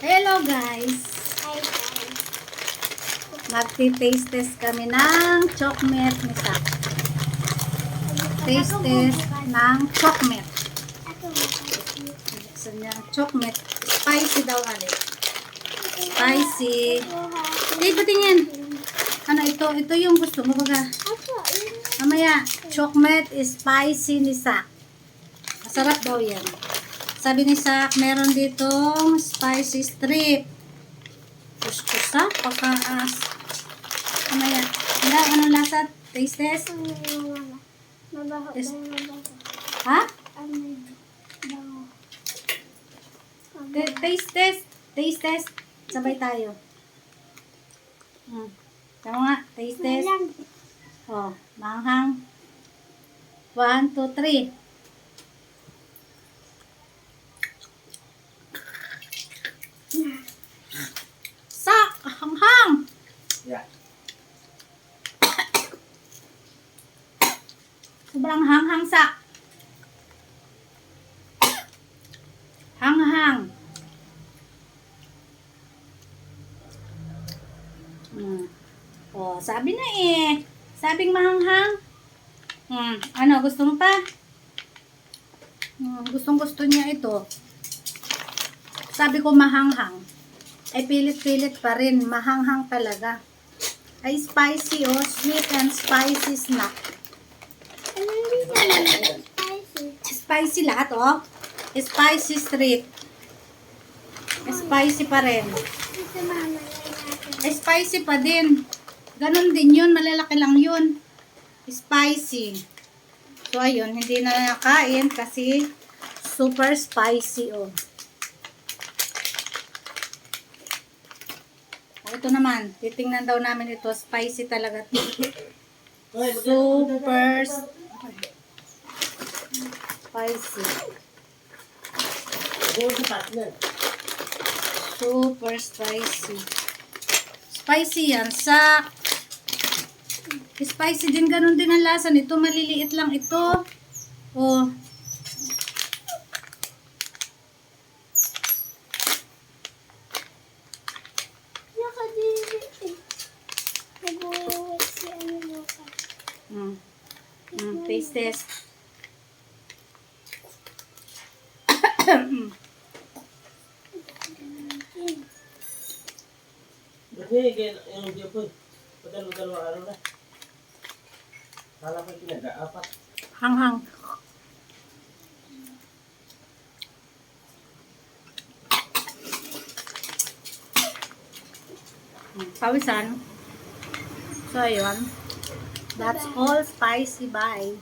Hello guys! Hi guys. Magti-taste test kami ng chocolate ni Sak. Taste test ng chocolate. Gusto niya chocolate. Spicy daw ulit. Spicy. Hindi, patingin. Ano ito? Ito yung gusto mo baga. Mamaya, chocolate is spicy ni Sak. Masarap daw yan. Sabi ni Sak, meron ditong spicy strip. Gusto sa pagkaas. Mamaya. Ano lasa? Taste test? Mabaho. Ha? Mabaho. Taste test. Taste test. Sabay tayo. Tama nga. Taste test. Oh, manghang. 1, 2, 3. Sak! Hanghang! Yeah. Sobrang hanghang, Sak. Hanghang. Oh, sabi na eh. Sabing mahanghang. Ano, gusto mo pa? Gustong gusto niya ito. Sabi ko mahanghang. Ay pilit-pilit pa rin. Mahanghang talaga. Ay spicy oh. Sweet and spicy snack. Spicy lahat oh. Spicy street. Spicy pa rin. Spicy pa din. Ganon din yun. Malalaki lang yun. Spicy. So ayun. Hindi na nakain kasi super spicy oh. Ito naman, titingnan daw namin ito. Spicy talaga. Super spicy. Super spicy. Spicy yan. Spicy din. Ganun din ang lasa nito. Maliliit lang ito. Oh. Taste test. Yung dia po. Padalo-dalo araw na. Kala ko pinag-aapat. Hanghang. Pawisan. So, ayun. That's all spicy. Bye.